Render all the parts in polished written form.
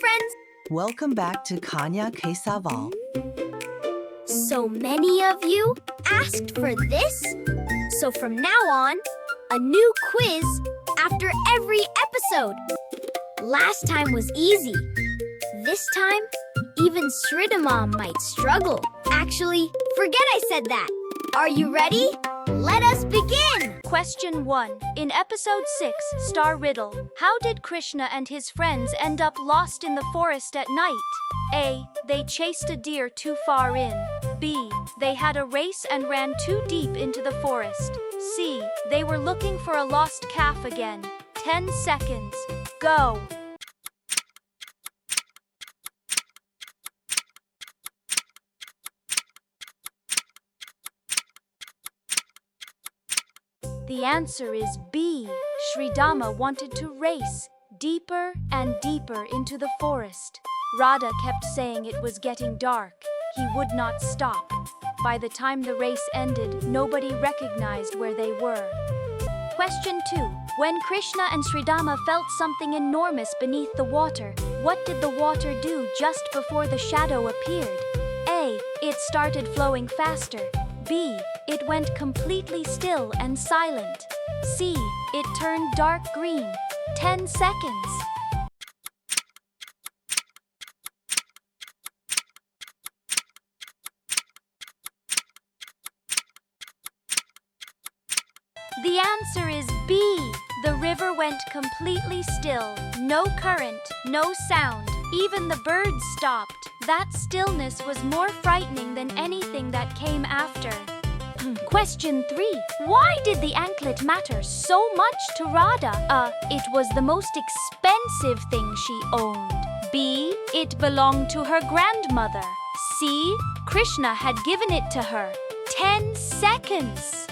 friends! Welcome back to Kanha ke Sawaal. So many of you asked for this. So from now on, a new quiz after every episode. Last time was easy. This time, even Sridama might struggle. Actually, forget I said that. Are you ready? Let us begin! Question 1. In episode 6, Star Riddle, how did Krishna and his friends end up lost in the forest at night? A. They chased a deer too far in. B. They had a race and ran too deep into the forest. C. They were looking for a lost calf again. 10 seconds. Go! The answer is B. Sridama wanted to race deeper and deeper into the forest. Radha kept saying it was getting dark. He would not stop. By the time the race ended, nobody recognized where they were. Question 2. When Krishna and Sridama felt something enormous beneath the water, what did the water do just before the shadow appeared? A. It started flowing faster. B. It went completely still and silent. C. It turned dark green. 10 seconds. The answer is B. The river went completely still. No current, no sound. Even the birds stopped. That stillness was more frightening than anything that came after. Question 3. Why did the anklet matter so much to Radha? It was the most expensive thing she owned. B. It belonged to her grandmother. C. Krishna had given it to her. 10 seconds.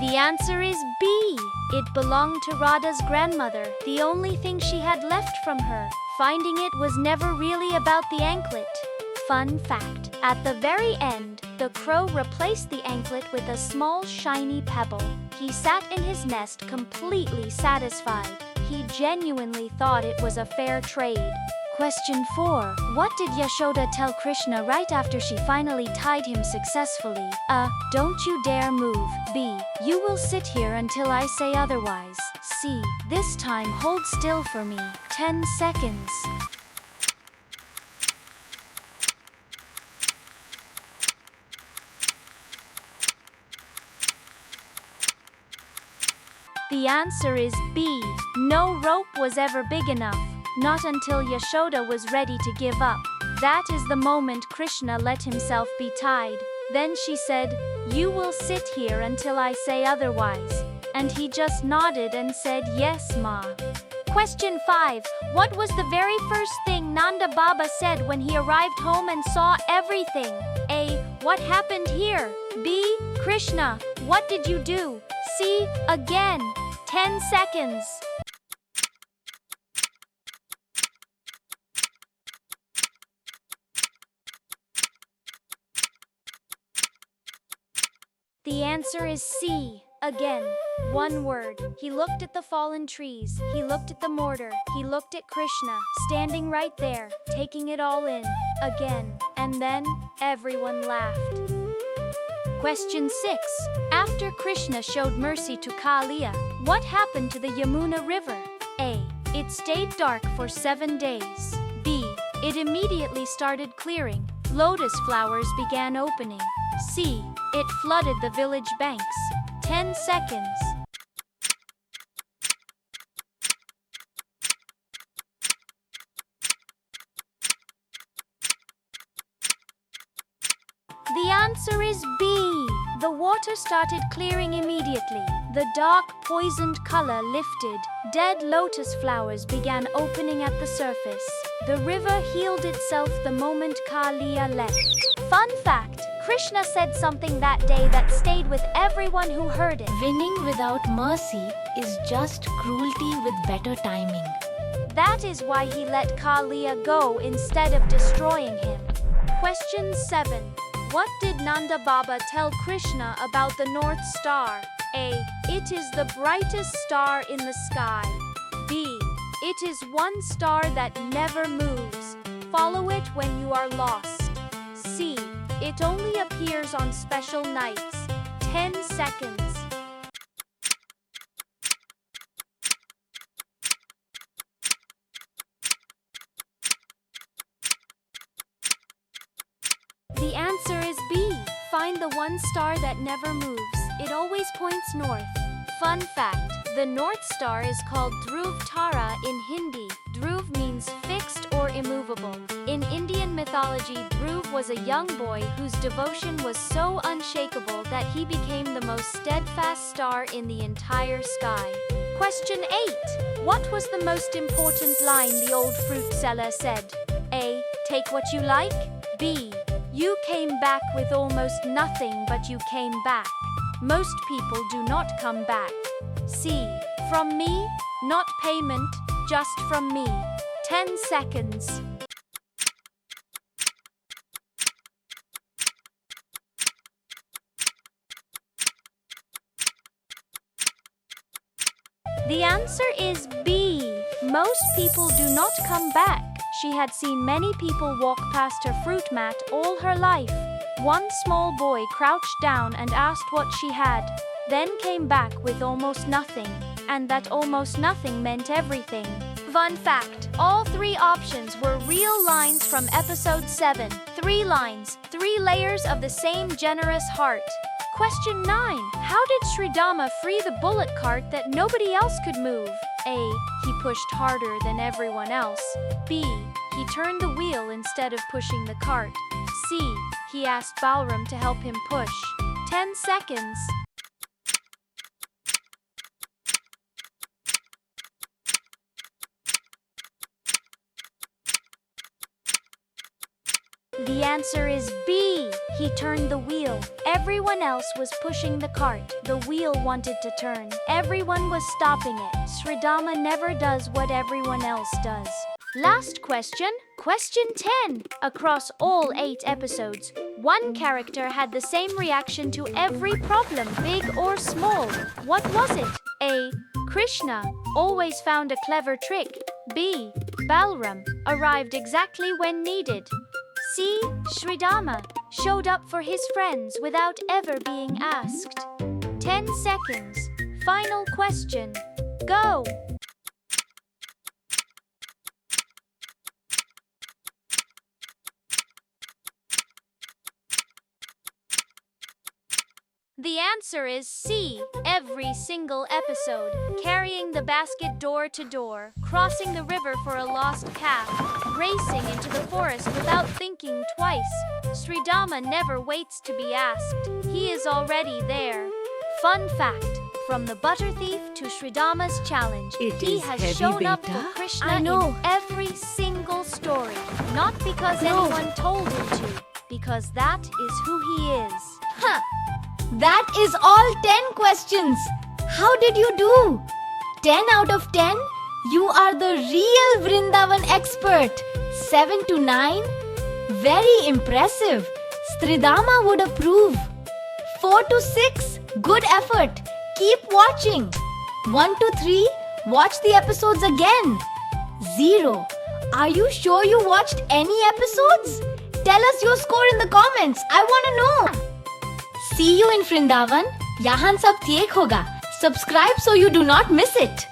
The answer is B. It belonged to Radha's grandmother, the only thing she had left from her. Finding it was never really about the anklet. Fun fact, at the very end, the crow replaced the anklet with a small shiny pebble. He sat in his nest completely satisfied. He genuinely thought it was a fair trade. Question 4. What did Yashoda tell Krishna right after she finally tied him successfully? A. Don't you dare move. B. You will sit here until I say otherwise. C. This time hold still for me. 10 seconds. The answer is B. No rope was ever big enough. Not until Yashoda was ready to give up. That is the moment Krishna let himself be tied. Then she said, "You will sit here until I say otherwise." And he just nodded and said, "Yes, Ma." Question 5. What was the very first thing Nanda Baba said when he arrived home and saw everything? A. What happened here? B. Krishna, what did you do? C. Again. 10 seconds. The answer is C. Again. One word. He looked at the fallen trees. He looked at the mortar. He looked at Krishna, standing right there, taking it all in. Again. And then, everyone laughed. Question 6. After Krishna showed mercy to Kaliya, what happened to the Yamuna river? A. It stayed dark for 7 days. B. It immediately started clearing. Lotus flowers began opening. C. It flooded the village banks. 10 seconds. The answer is B. The water started clearing immediately. The dark, poisoned color lifted. Dead lotus flowers began opening at the surface. The river healed itself the moment Kaliya left. Fun fact, Krishna said something that day that stayed with everyone who heard it. Winning without mercy is just cruelty with better timing. That is why he let Kaliya go instead of destroying him. Question 7. What did Nanda Baba tell Krishna about the North Star? A. It is the brightest star in the sky. B. It is one star that never moves. Follow it when you are lost. C. It only appears on special nights. 10 seconds. The answer is B. Find the one star that never moves. It always points north. Fun fact, the North Star is called Dhruv Tara in Hindi. Dhruv means fixed or immovable. In Indian mythology, Dhruv was a young boy whose devotion was so unshakable that he became the most steadfast star in the entire sky. Question 8. What was the most important line the old fruit seller said? A. Take what you like. B. You came back with almost nothing, but you came back. Most people do not come back. C. From me, not payment, just from me. 10 seconds. The answer is B. Most people do not come back. She had seen many people walk past her fruit mat all her life. One small boy crouched down and asked what she had, then came back with almost nothing, and that almost nothing meant everything. Fun fact, all 3 options were real lines from episode 7. 3 lines, 3 layers of the same generous heart. Question 9. How did Sridama free the bullet cart that nobody else could move? A. He pushed harder than everyone else. B. He turned the wheel instead of pushing the cart. C. He asked Balram to help him push. 10 seconds. The answer is B. He turned the wheel. Everyone else was pushing the cart. The wheel wanted to turn. Everyone was stopping it. Sridama never does what everyone else does. Last question. Question 10. Across all 8 episodes, one character had the same reaction to every problem, big or small. What was it? A. Krishna always found a clever trick. B. Balram arrived exactly when needed. C. Sridama showed up for his friends without ever being asked. 10 seconds. Final question. Go! The answer is C. Every single episode. Carrying the basket door to door, crossing the river for a lost calf, racing into the forest without thinking twice. Sridama never waits to be asked. He is already there. Fun fact, from the butter thief to Sridama's challenge, he has shown up for Krishna in every single story. Not because anyone told him to, because that is who he is. Huh. That is all 10 questions. How did you do? 10 out of 10? You are the real Vrindavan expert. 7 to 9? Very impressive. Sridama would approve. 4 to 6? Good effort. Keep watching. 1 to 3? Watch the episodes again. 0. Are you sure you watched any episodes? Tell us your score in the comments. I want to know. See you in Vrindavan. Yahan sab theek hoga. Subscribe so you do not miss it.